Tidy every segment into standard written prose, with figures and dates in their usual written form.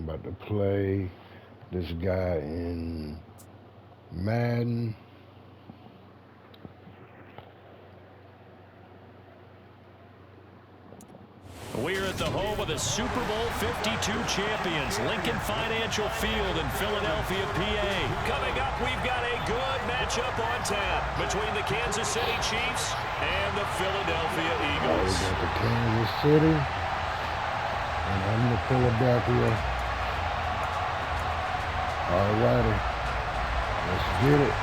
about to play this guy in Madden. We're at the home of the Super Bowl 52 champions, Lincoln Financial Field in Philadelphia, PA. Coming up, we've got a good matchup on tap between the Kansas City Chiefs and the Philadelphia Eagles. We got the Kansas City, and I'm the Philadelphia. All righty, let's get it.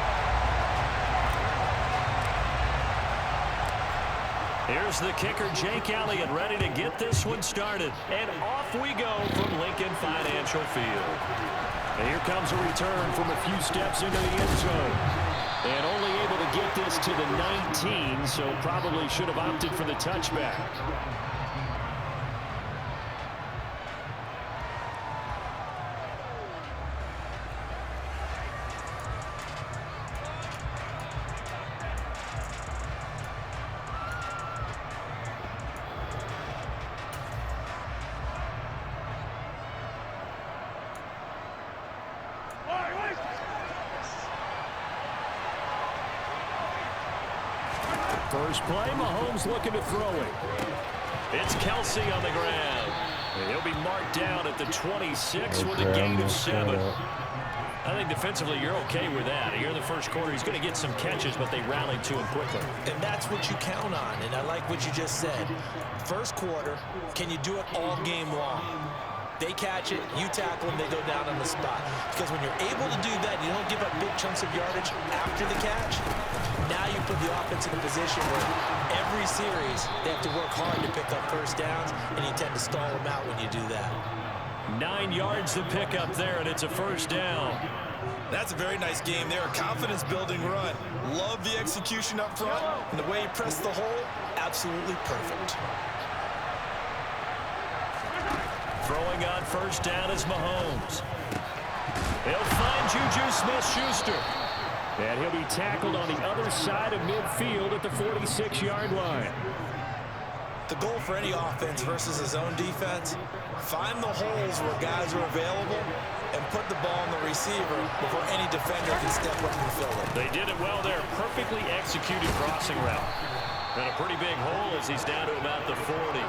Here's the kicker, Jake Elliott, ready to get this one started. And off we go from Lincoln Financial Field. And here comes a return from a few steps into the end zone. And only able to get this to the 19, so probably should have opted for the touchback. First play, Mahomes looking to throw it. It's Kelsey on the ground. And he'll be marked down at the 26 with a gain of 7. I think defensively you're okay with that. Here in the first quarter, he's going to get some catches, but they rallied to him quickly. And that's what you count on, and I like what you just said. First quarter, can you do it all game long? They catch it, you tackle them, they go down on the spot. Because when you're able to do that, you don't give up big chunks of yardage after the catch. Now you put the offense in a position where every series they have to work hard to pick up first downs, and you tend to stall them out when you do that. 9 yards to pick up there, and it's a first down. That's a very nice game there, a confidence-building run. Love the execution up front, and the way he pressed the hole, absolutely perfect. Throwing on first down is Mahomes. He'll find Juju Smith-Schuster. And he'll be tackled on the other side of midfield at the 46-yard line. The goal for any offense versus his own defense, find the holes where guys are available and put the ball on the receiver before any defender can step up and fill it. They did it well there. Perfectly executed crossing route. And a pretty big hole as he's down to about the 40.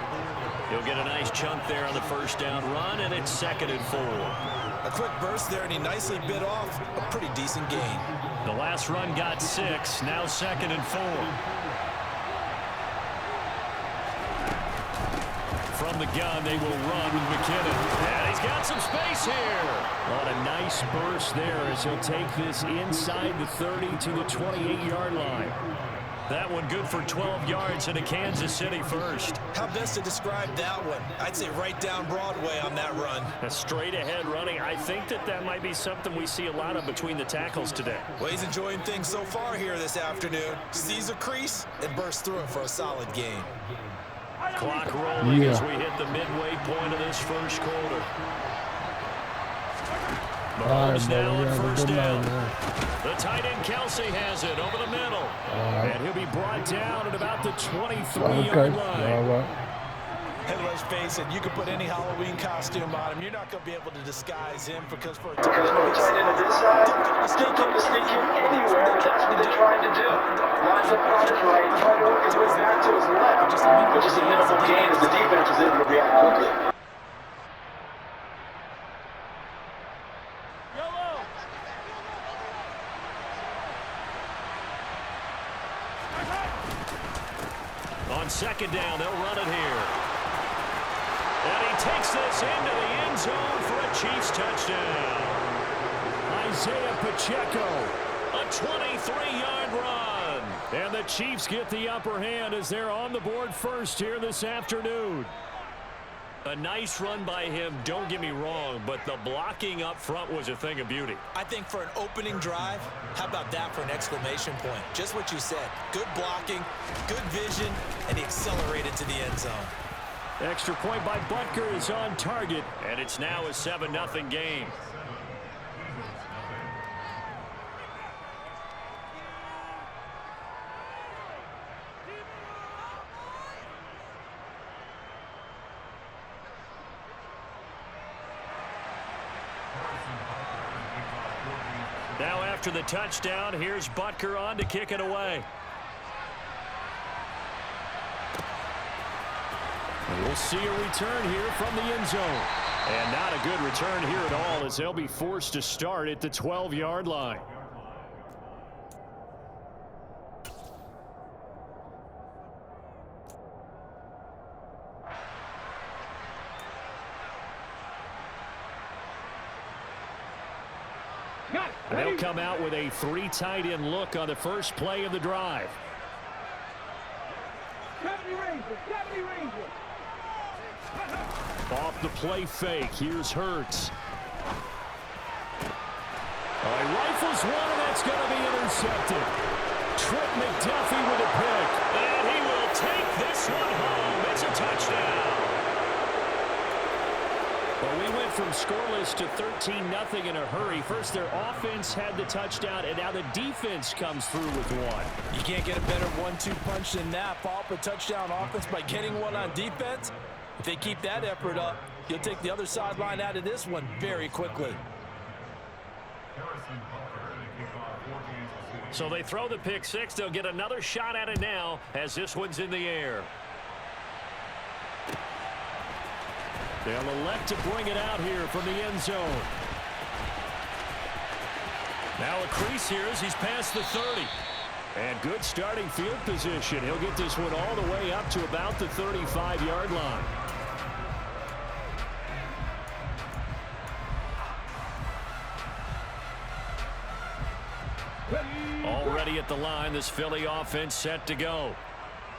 He'll get a nice chunk there on the first down run, and it's 2nd and 4. A quick burst there, and he nicely bit off a pretty decent gain. The last run got 6, now 2nd and 4. From the gun, they will run with McKinnon. And he's got some space here. On a nice burst there as he'll take this inside the 30 to the 28-yard line. That one good for 12 yards into Kansas City first. How best to describe that one? I'd say right down Broadway on that run. A straight ahead running. I think that might be something we see a lot of between the tackles today. Well, he's enjoying things so far here this afternoon. Sees a crease and bursts through it for a solid gain. Clock rolling as we hit the midway point of this first quarter. Mahomes now on first down. The tight end Kelsey has it over the middle. And he'll be brought down at about the 23-yard line. And let's face it, you can put any Halloween costume on him. You're not going to be able to disguise him because for a tight end of this size, difficult to sneak him anywhere. That's what they're trying to do. Lines up on his right, trying to work his way back to his left. Which is a minimal gain as the defense is able to react quickly. On second down, they'll run it here. And he takes this into the end zone for a Chiefs touchdown. Isaiah Pacheco, a 23-yard run. And the Chiefs get the upper hand as they're on the board first here this afternoon. A nice run by him, don't get me wrong, but the blocking up front was a thing of beauty. I think for an opening drive, how about that for an exclamation point? Just what you said. Good blocking, good vision, and he accelerated to the end zone. Extra point by Butker is on target, and it's now a 7-0 game. after the touchdown. Here's Butker on to kick it away. And we'll see a return here from the end zone. And not a good return here at all, as they'll be forced to start at the 12-yard line. And they'll come out with a 3 tight end look on the first play of the drive. Off the play fake, here's Hurts. He rifles one, and that's going to be intercepted. Trent McDuffie with a pick. And he will take this one home. It's a touchdown. Well, we went from scoreless to 13-0 in a hurry. First, their offense had the touchdown, and now the defense comes through with one. You can't get a better 1-2 punch than that. Follow up a touchdown offense by getting one on defense. If they keep that effort up, you'll take the other sideline out of this one very quickly. So they throw the pick six. They'll get another shot at it now as this one's in the air. They'll elect to bring it out here from the end zone. Now a crease here as he's past the 30. And good starting field position. He'll get this one all the way up to about the 35-yard line. Already at the line, this Philly offense set to go.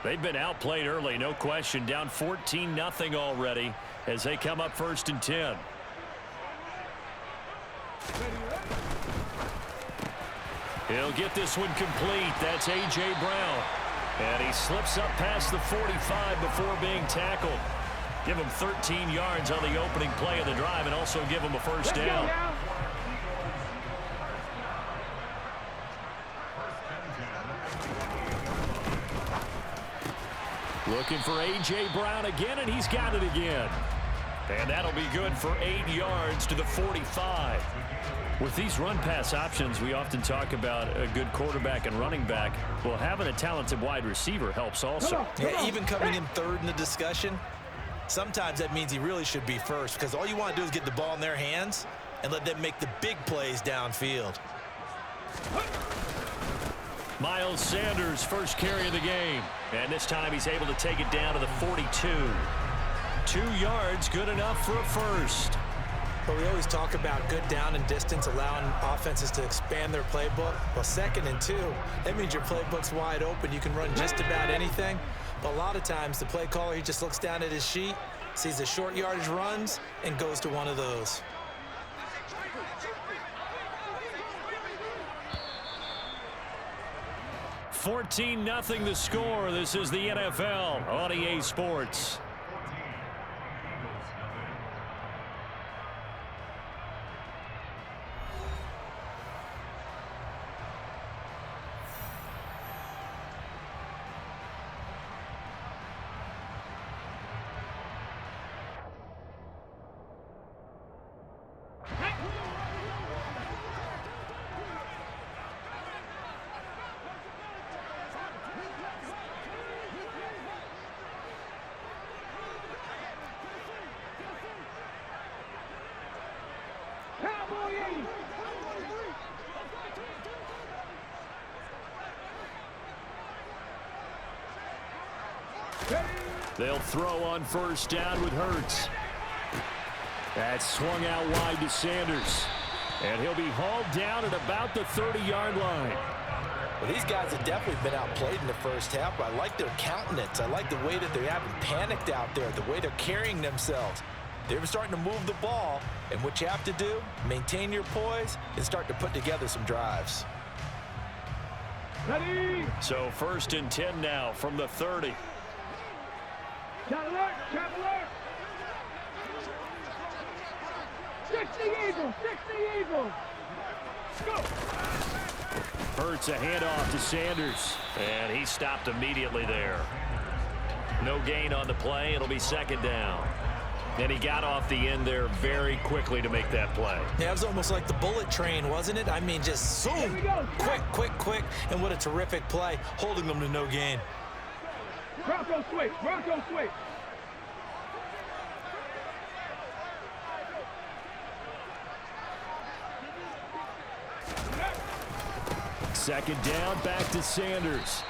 They've been outplayed early, no question. Down 14-0 already as they come up 1st and 10. He'll get this one complete. That's A.J. Brown. And he slips up past the 45 before being tackled. Give him 13 yards on the opening play of the drive and also give him a first down. Looking for A.J. Brown again, and he's got it again. And that'll be good for 8 yards to the 45. With these run-pass options, we often talk about a good quarterback and running back. Well, having a talented wide receiver helps also. Yeah, even coming in third in the discussion, sometimes that means he really should be first, because all you want to do is get the ball in their hands and let them make the big plays downfield. Miles Sanders, first carry of the game. And this time he's able to take it down to the 42. 2 yards, good enough for a first. But we always talk about good down and distance, allowing offenses to expand their playbook. Well, 2nd and 2, that means your playbook's wide open. You can run just about anything. But a lot of times, the play caller, he just looks down at his sheet, sees the short yardage runs, and goes to one of those. $14-0 the score. This is the NFL on EA Sports. They'll throw on first down with Hurts. That's swung out wide to Sanders. And he'll be hauled down at about the 30-yard line. Well, these guys have definitely been outplayed in the first half, but I like their countenance. I like the way that they haven't panicked out there, the way they're carrying themselves. They're starting to move the ball, and what you have to do, maintain your poise and start to put together some drives. Ready. So 1st and 10 now from the 30. Shot alert! Shot alert! 60 Eagles! 60 Eagles! Go! Hurts a handoff to Sanders. And he stopped immediately there. No gain on the play. It'll be 2nd down. And he got off the end there very quickly to make that play. Yeah, it was almost like the bullet train, wasn't it? I mean, just zoom, quick, quick, quick. And what a terrific play, holding them to no gain. Bronco switch, Bronco switch. Second down, back to Sanders.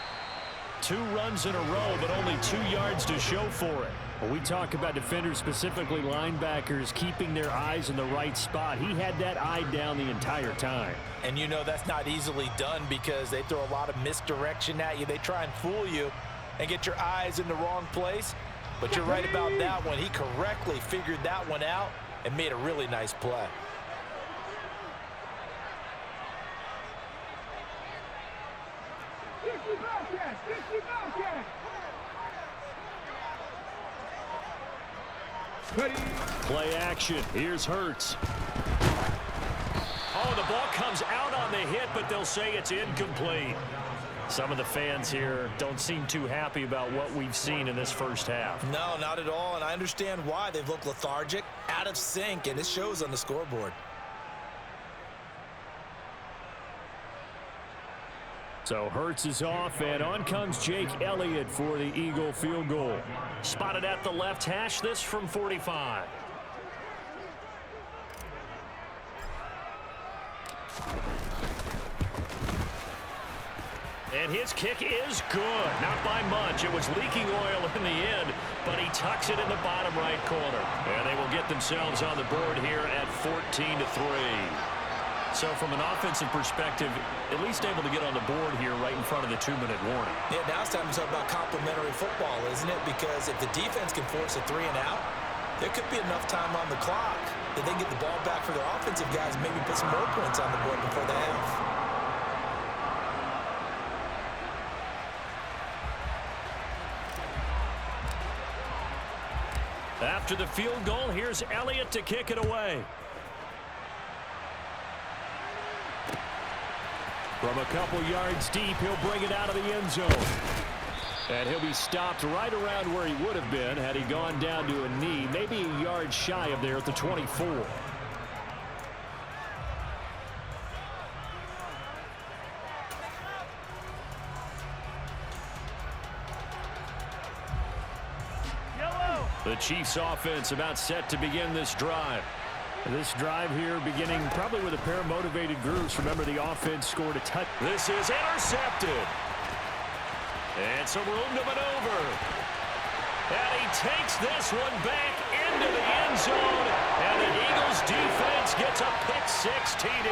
2 runs in a row, but only 2 yards to show for it. When we talk about defenders, specifically linebackers, keeping their eyes in the right spot, he had that eye down the entire time. And you know that's not easily done because they throw a lot of misdirection at you. They try and fool you and get your eyes in the wrong place. But you're right about that one. He correctly figured that one out and made a really nice play. Play action. Here's Hurts. Oh, the ball comes out on the hit, but they'll say it's incomplete. Some of the fans here don't seem too happy about what we've seen in this first half. No, not at all, and I understand why. They've looked lethargic, out of sync, and it shows on the scoreboard. So Hurts is off, and on comes Jake Elliott for the Eagle field goal. Spotted at the left hash, this from 45. And his kick is good. Not by much. It was leaking oil in the end, but he tucks it in the bottom right corner. And they will get themselves on the board here at 14-3. So from an offensive perspective, at least able to get on the board here right in front of the 2-minute warning. Yeah, now it's time to talk about complementary football, isn't it? Because if the defense can force a 3 and out, there could be enough time on the clock that they get the ball back for their offensive guys, maybe put some more points on the board before the half. After the field goal, here's Elliott to kick it away. From a couple yards deep, he'll bring it out of the end zone. And he'll be stopped right around where he would have been had he gone down to a knee, maybe a yard shy of there at the 24. The Chiefs offense about set to begin this drive. This drive here beginning probably with a pair of motivated groups. Remember, the offense scored a touchdown. This is intercepted. And some room to maneuver. And he takes this one back into the end zone. And the Eagles defense gets a pick-6 TD.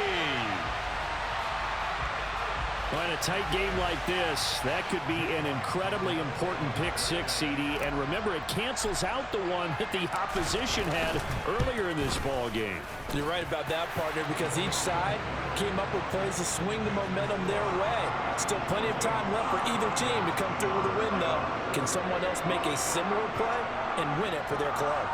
Well, in a tight game like this, that could be an incredibly important pick-6, CD. And remember, it cancels out the one that the opposition had earlier in this ball game. You're right about that, partner, because each side came up with plays to swing the momentum their way. Still plenty of time left for either team to come through with a win, though. Can someone else make a similar play and win it for their club?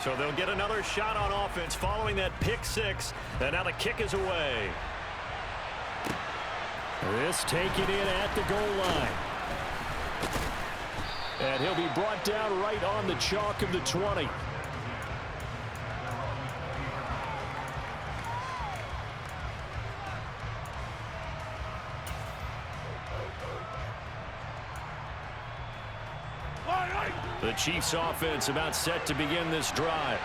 So they'll get another shot on offense following that pick-6. And now the kick is away. This taken in at the goal line. And he'll be brought down right on the chalk of the 20. The Chiefs offense about set to begin this drive.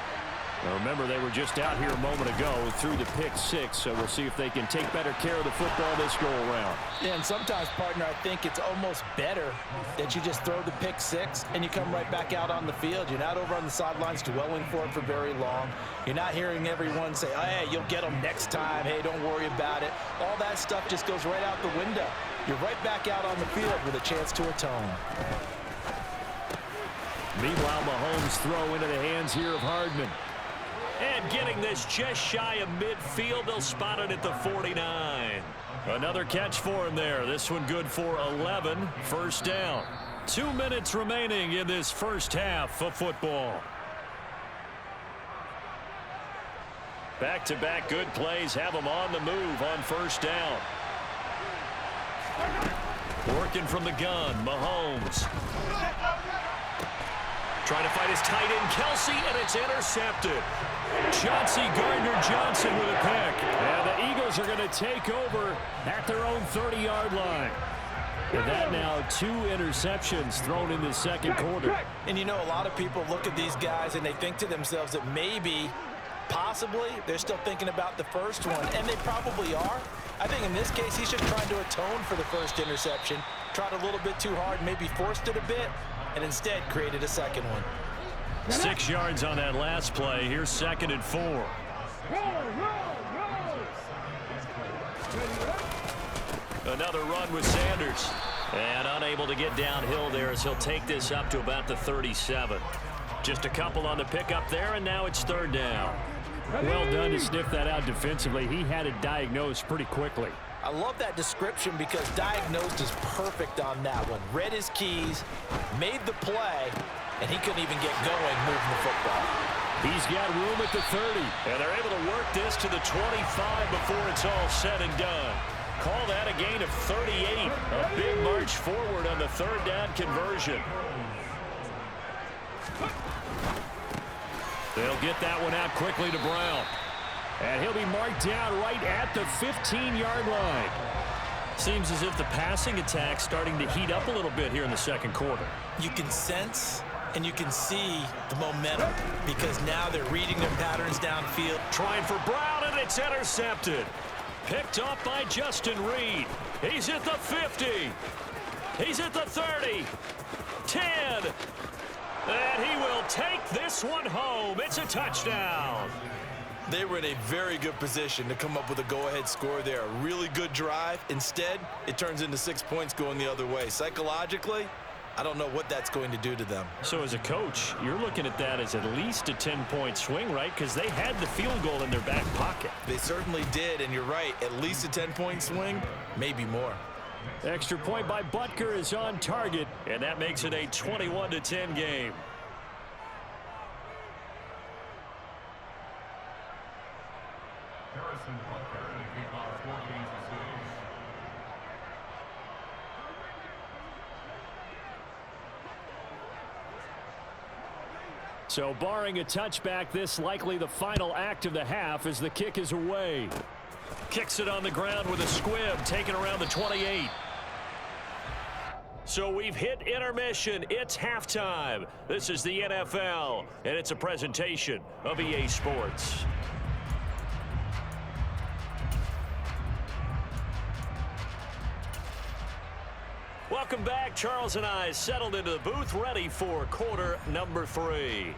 Now remember, they were just out here a moment ago through the pick-6, so we'll see if they can take better care of the football this go-around. Yeah, and sometimes, partner, I think it's almost better that you just throw the pick-6 and you come right back out on the field. You're not over on the sidelines dwelling for it for very long. You're not hearing everyone say, oh, hey, you'll get them next time. Hey, don't worry about it. All that stuff just goes right out the window. You're right back out on the field with a chance to atone. Meanwhile, Mahomes throw into the hands here of Hardman. And getting this just shy of midfield, they'll spot it at the 49. Another catch for him there. This one good for 11. First down. 2 minutes remaining in this first half of football. Back-to-back good plays have them on the move on first down. Working from the gun, Mahomes. Trying to fight his tight end, Kelsey, and it's intercepted. Chauncey Gardner-Johnson with a pick. And the Eagles are going to take over at their own 30-yard line. With that now, 2 interceptions thrown in the second quarter. And you know, a lot of people look at these guys and they think to themselves that maybe, possibly, they're still thinking about the first one. And they probably are. I think in this case, he's just trying to atone for the first interception. Tried a little bit too hard, maybe forced it a bit, and instead created a second one. 6 yards on that last play. Here's 2nd and 4. Another run with Sanders. And unable to get downhill there as he'll take this up to about the 37. Just a couple on the pickup there, and now it's 3rd down. Well done to sniff that out defensively. He had it diagnosed pretty quickly. I love that description because diagnosed is perfect on that one. Read his keys, made the play, and he couldn't even get going moving the football. He's got room at the 30. And they're able to work this to the 25 before it's all said and done. Call that a gain of 38. A big march forward on the 3rd down conversion. They'll get that one out quickly to Brown. And he'll be marked down right at the 15-yard line. Seems as if the passing attack's starting to heat up a little bit here in the second quarter. You can sense and you can see the momentum because now they're reading their patterns downfield. Trying for Brown, and it's intercepted. Picked off by Justin Reed. He's at the 50. He's at the 30. 10. And he will take this one home. It's a touchdown. They were in a very good position to come up with a go-ahead score there. A really good drive. Instead, it turns into 6 points going the other way. Psychologically, I don't know what that's going to do to them. So as a coach, you're looking at that as at least a 10-point swing, right? Because they had the field goal in their back pocket. They certainly did, and you're right. At least a 10-point swing, maybe more. Extra point by Butker is on target, and that makes it a 21-10 game. So barring a touchback, this likely the final act of the half as the kick is away. Kicks it on the ground with a squib, taken around the 28. So we've hit intermission. It's halftime. This is the NFL, and it's a presentation of EA Sports. Welcome back. Charles and I settled into the booth, ready for quarter number 3.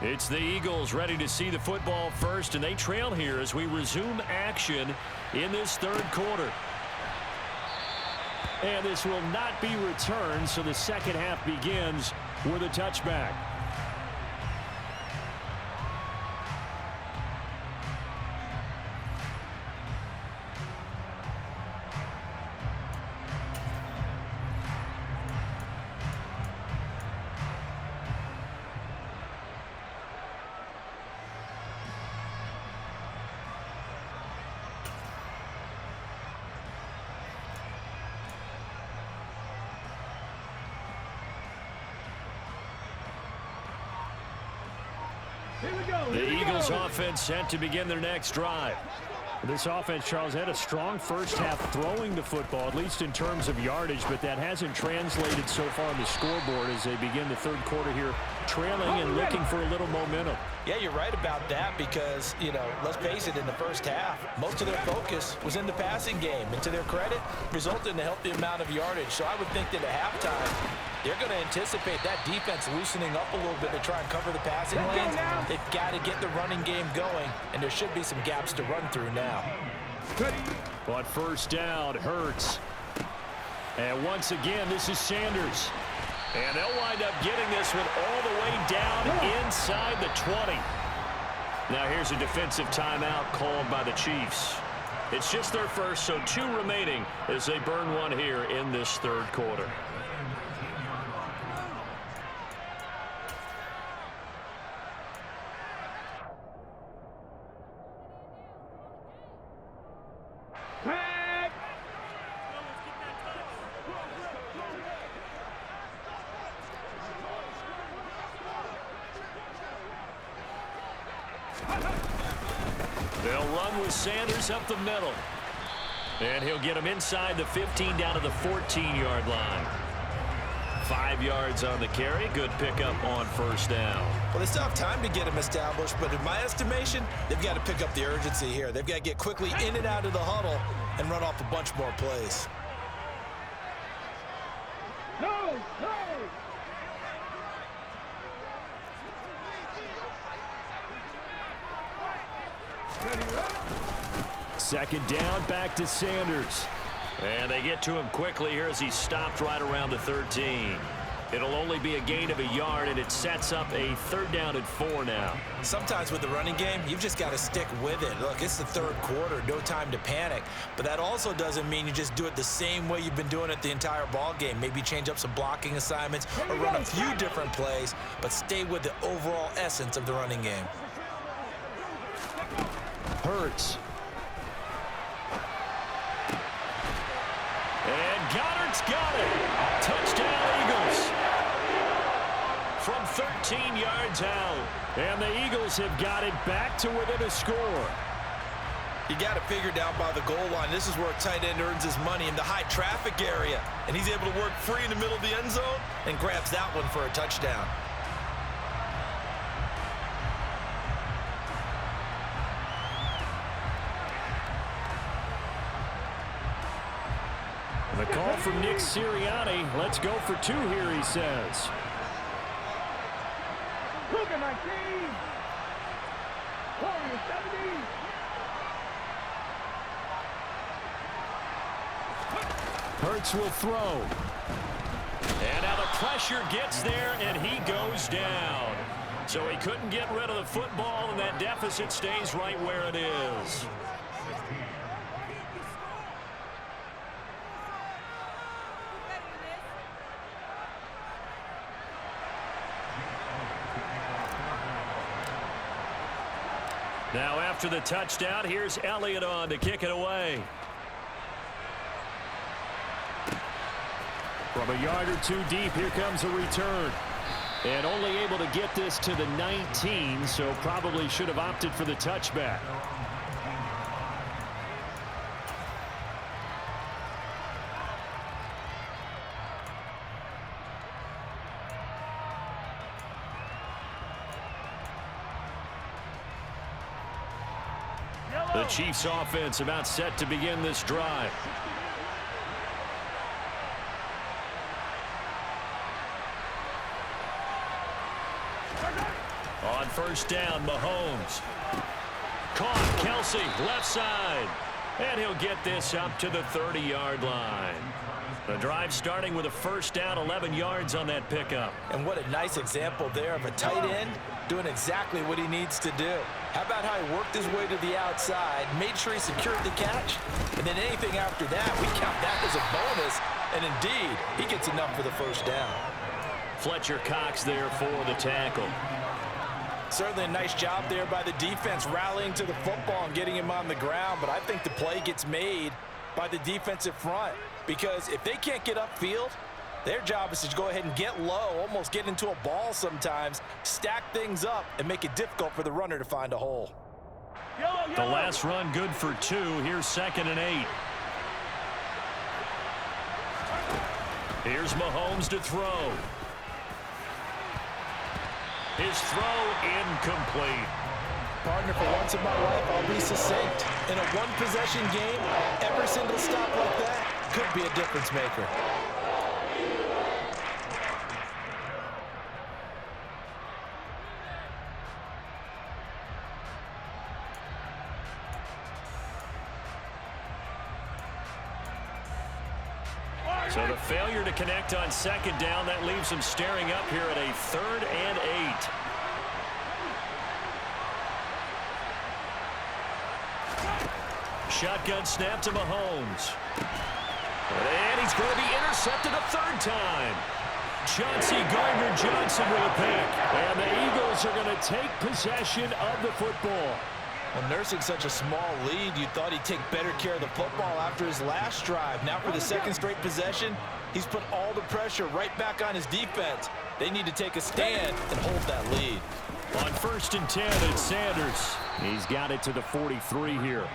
It's the Eagles ready to see the football first, and they trail here as we resume action in this 3rd quarter. And this will not be returned, so the second half begins with a touchback. The Eagles offense set to begin their next drive. This offense, Charles, had a strong first half throwing the football, at least in terms of yardage, but that hasn't translated so far on the scoreboard as they begin the 3rd quarter here, trailing and looking for a little momentum. Yeah, you're right about that because, you know, let's face it, in the first half, most of their focus was in the passing game. And to their credit, resulted in a healthy amount of yardage. So I would think that at halftime, they're going to anticipate that defense loosening up a little bit to try and cover the passing lanes. They've got to get the running game going, and there should be some gaps to run through now. But first down, Hurts. And once again, this is Sanders. And they'll wind up getting this one all the way down inside the 20. Now here's a defensive timeout called by the Chiefs. It's just their first, so 2 remaining as they burn one here in this third quarter. They'll run with Sanders up the middle. And he'll get him inside the 15 down to the 14-yard line. 5 yards on the carry. Good pickup on first down. Well, they still have time to get him established, but in my estimation, they've got to pick up the urgency here. They've got to get quickly in and out of the huddle and run off a bunch more plays. No, no. Second down, back to Sanders. And they get to him quickly here as he stopped right around the 13. It'll only be a gain of a yard, and it sets up a 3rd down and 4 now. Sometimes with the running game, you've just got to stick with it. Look, it's the third quarter, no time to panic. But that also doesn't mean you just do it the same way you've been doing it the entire ball game. Maybe change up some blocking assignments or run a few different plays, but stay with the overall essence of the running game. Hurts. And Goddard's got it. Touchdown, Eagles. From 13 yards out. And the Eagles have got it back to within a score. You got it figured out by the goal line. This is where a tight end earns his money, in the high traffic area. And he's able to work free in the middle of the end zone and grabs that one for a touchdown. The call from Nick Sirianni. Let's go for 2 here, he says. Look at my team. Warriors 70. Hurts will throw. And now the pressure gets there, and he goes down. So he couldn't get rid of the football, and that deficit stays right where it is. Now after the touchdown, here's Elliott on to kick it away. From a yard or 2 deep, here comes a return. And only able to get this to the 19, so probably should have opted for the touchback. The Chiefs offense about set to begin this drive. On first down, Mahomes. Caught, Kelsey, left side. And he'll get this up to the 30-yard line. The drive starting with a first down, 11 yards on that pickup. And what a nice example there of a tight end doing exactly what he needs to do. How about how he worked his way to the outside, made sure he secured the catch, and then anything after that, we count that as a bonus. And indeed, he gets enough for the first down. Fletcher Cox there for the tackle. Certainly a nice job there by the defense, rallying to the football and getting him on the ground. But I think the play gets made by the defensive front, because if they can't get upfield, their job is to go ahead and get low, almost get into a ball sometimes, stack things up, and make it difficult for the runner to find a hole. The last run good for 2. Here's 2nd and 8. Here's Mahomes to throw. His throw incomplete. Partner, for once in my life, I'll be succinct. In a one-possession game, every single stop like that could be a difference maker. So the failure to connect on second down, that leaves them staring up here at a 3rd and 8. Shotgun snap to Mahomes. And he's going to be intercepted a 3rd time. Chauncey Gardner-Johnson with a pick. And the Eagles are going to take possession of the football. Well, nursing such a small lead, you thought he'd take better care of the football after his last drive. Now for the 2nd straight possession, he's put all the pressure right back on his defense. They need to take a stand and hold that lead. On 1st and 10, it's Sanders. He's got it to the 43 here.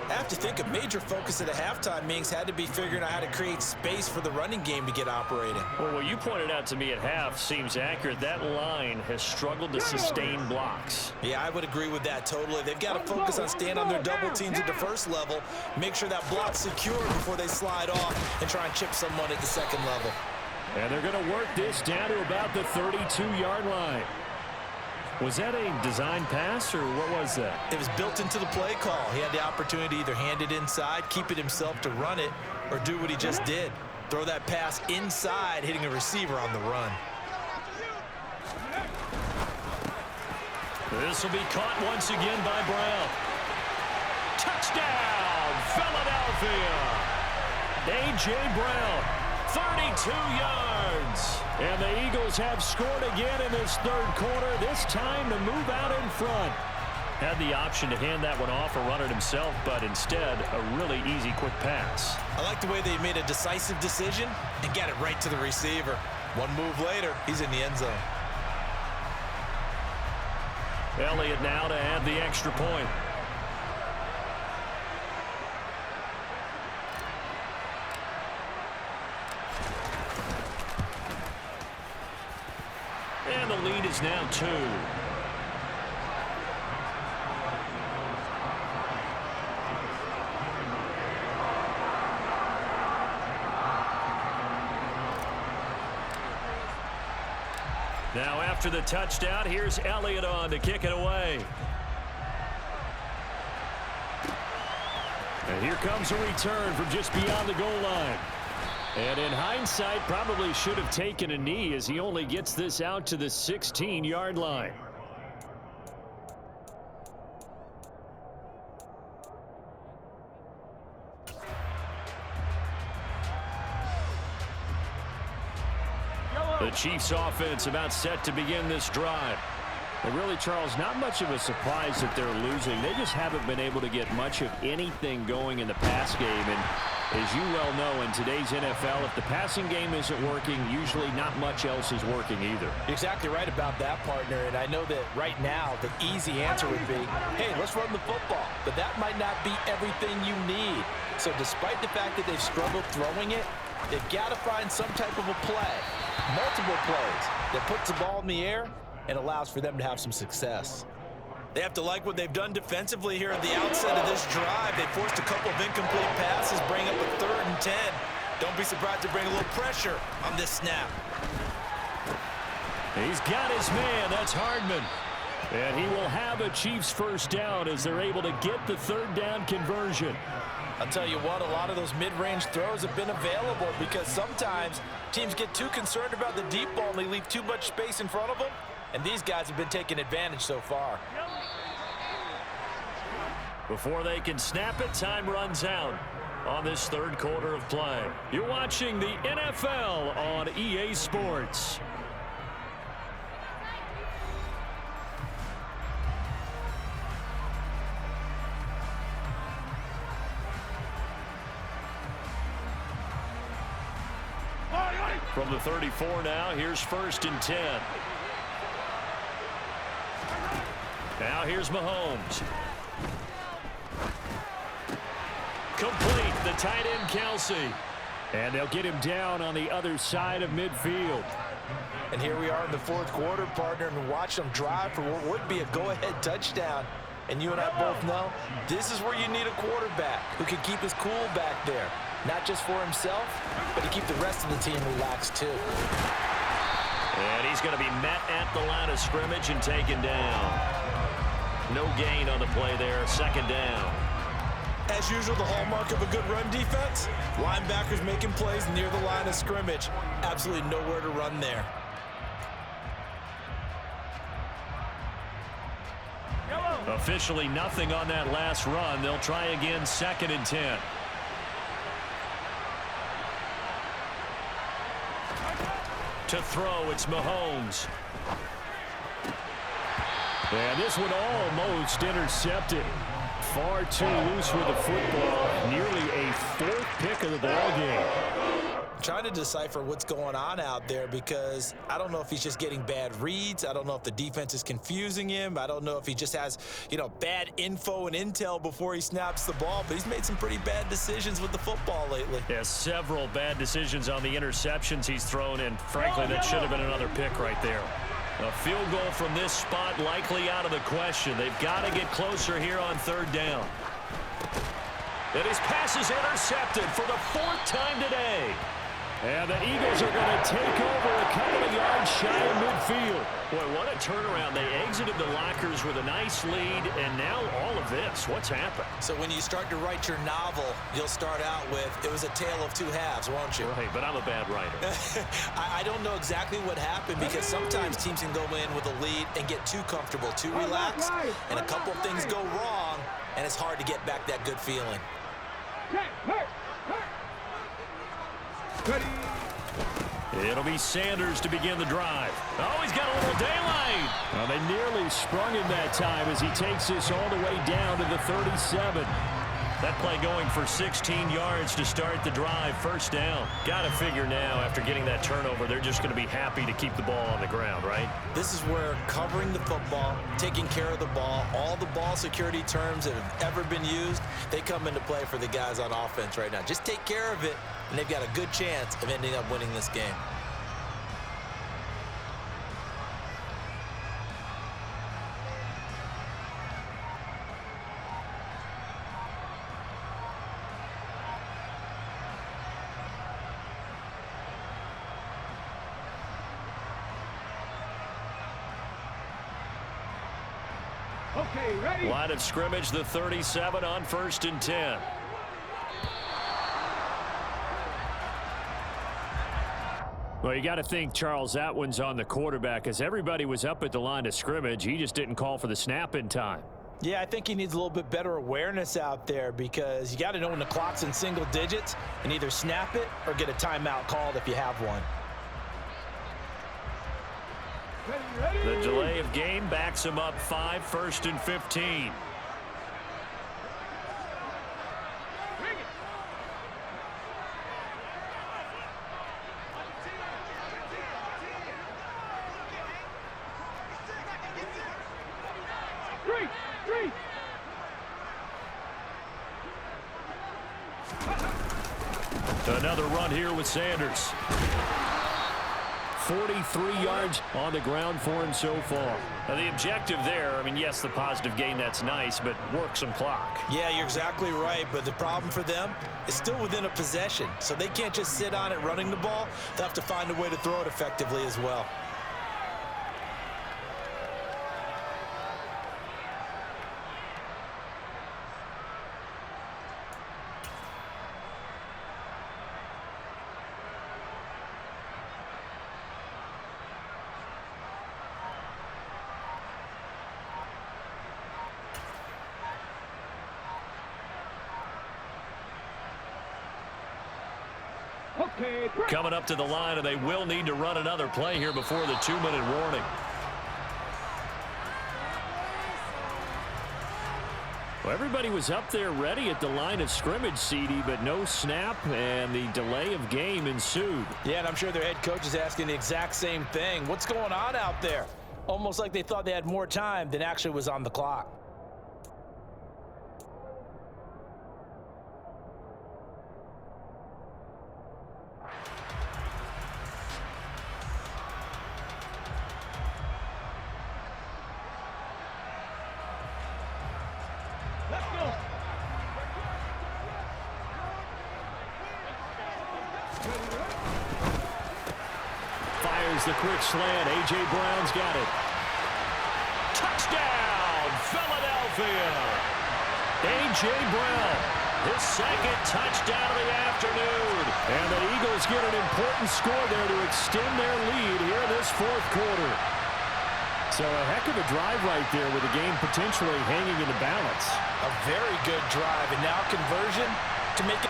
I have to think a major focus at a halftime means had to be figuring out how to create space for the running game to get operating. Well, what you pointed out to me at half seems accurate. That line has struggled to sustain blocks. Yeah, I would agree with that totally. They've got to focus on staying on their double teams at the 1st level, make sure that block's secure before they slide off and try and chip someone at the 2nd level. And they're going to work this down to about the 32-yard line. Was that a design pass, or what was that? It was built into the play call. He had the opportunity to either hand it inside, keep it himself to run it, or do what he just did. Throw that pass inside, hitting a receiver on the run. This will be caught once again by Brown. Touchdown, Philadelphia! A.J. Brown, 32 yards. And the Eagles have scored again in this 3rd quarter, this time to move out in front. Had the option to hand that one off or run it himself, but instead, a really easy, quick pass. I like the way they made a decisive decision and got it right to the receiver. One move later, he's in the end zone. Elliott now to add the extra point. And the lead is now 2. Now after the touchdown, here's Elliott on to kick it away. And here comes a return from just beyond the goal line. And in hindsight, probably should have taken a knee as he only gets this out to the 16-yard line. The Chiefs offense about set to begin this drive. And really, Charles, not much of a surprise that they're losing. They just haven't been able to get much of anything going in the pass game. And as you well know, in today's NFL, if the passing game isn't working, usually not much else is working either. You're exactly right about that, partner. And I know that right now, the easy answer would be, hey, let's run the football. But that might not be everything you need. So despite the fact that they've struggled throwing it, they've got to find some type of a play, multiple plays, that puts the ball in the air and allows for them to have some success. They have to like what they've done defensively here at the outset of this drive. They forced a couple of incomplete passes, bring up a 3rd and 10. Don't be surprised to bring a little pressure on this snap. He's got his man. That's Hardman. And he will have a Chiefs 1st down as they're able to get the 3rd down conversion. I'll tell you what, a lot of those mid-range throws have been available because sometimes teams get too concerned about the deep ball and they leave too much space in front of them. And these guys have been taking advantage so far. Before they can snap it, time runs out on this 3rd quarter of play. You're watching the NFL on EA Sports. From the 34 now, here's 1st and 10. Now here's Mahomes. Complete, the tight end Kelsey. And they'll get him down on the other side of midfield. And here we are in the 4th quarter, partner, and watch them drive for what would be a go-ahead touchdown. And you and I both know this is where you need a quarterback who can keep his cool back there. Not just for himself, but to keep the rest of the team relaxed too. And he's going to be met at the line of scrimmage and taken down. No gain on the play there, 2nd down. As usual, the hallmark of a good run defense, linebackers making plays near the line of scrimmage. Absolutely nowhere to run there. Officially nothing on that last run. They'll try again, 2nd and 10. To throw, it's Mahomes. And this one almost intercepted. Far too loose with the football. Nearly a 4th pick of the ball game. Trying to decipher what's going on out there because I don't know if he's just getting bad reads. I don't know if the defense is confusing him. I don't know if he just has, bad info and intel before he snaps the ball. But he's made some pretty bad decisions with the football lately. Yeah, several bad decisions on the interceptions he's thrown, and frankly, that should have been another pick right there. A field goal from this spot likely out of the question. They've got to get closer here on 3rd down. And his pass is intercepted for the 4th time today. And the Eagles are going to take over a couple of yards shy of midfield. Boy, what a turnaround. They exited the lockers with a nice lead, and now all of this. What's happened? So when you start to write your novel, you'll start out with, it was a tale of 2 halves, won't you? Right, but I'm a bad writer. I don't know exactly what happened because sometimes teams can go in with a lead and get too comfortable, too relaxed, and a couple of things go wrong, and it's hard to get back that good feeling. It'll be Sanders to begin the drive. Oh, he's got a little daylight. Well, they nearly sprung him that time as he takes this all the way down to the 37. That play going for 16 yards to start the drive. 1st down. Got to figure now, after getting that turnover, they're just going to be happy to keep the ball on the ground, right? This is where covering the football, taking care of the ball, all the ball security terms that have ever been used, they come into play for the guys on offense right now. Just take care of it, and they've got a good chance of ending up winning this game. Okay, ready? Line of scrimmage, the 37 on 1st and 10. Well, you got to think, Charles, that one's on the quarterback as everybody was up at the line of scrimmage. He just didn't call for the snap in time. Yeah, I think he needs a little bit better awareness out there because you got to know when the clock's in single digits and either snap it or get a timeout called if you have one. The delay of game backs him up 5, 1st and 15. Another run here with Sanders. 43 yards on the ground for him so far. Now the objective there, I mean, yes, the positive gain, that's nice, but work some clock. Yeah, you're exactly right, but the problem for them is still within a possession, so they can't just sit on it running the ball. They'll have to find a way to throw it effectively as well. Coming up to the line, and they will need to run another play here before the 2-minute warning. Well, everybody was up there ready at the line of scrimmage, CD, but no snap, and the delay of game ensued. Yeah, and I'm sure their head coach is asking the exact same thing. What's going on out there? Almost like they thought they had more time than actually was on the clock. The quick slant. A.J. Brown's got it. Touchdown, Philadelphia. A.J. Brown, his second touchdown of the afternoon. And the Eagles get an important score there to extend their lead here in this fourth quarter. So a heck of a drive right there with the game potentially hanging in the balance. A very good drive, and now conversion to make it.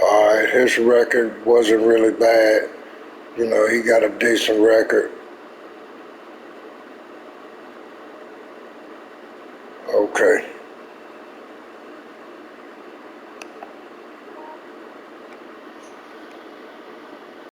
All right, his record wasn't really bad. You know, he got a decent record. Okay.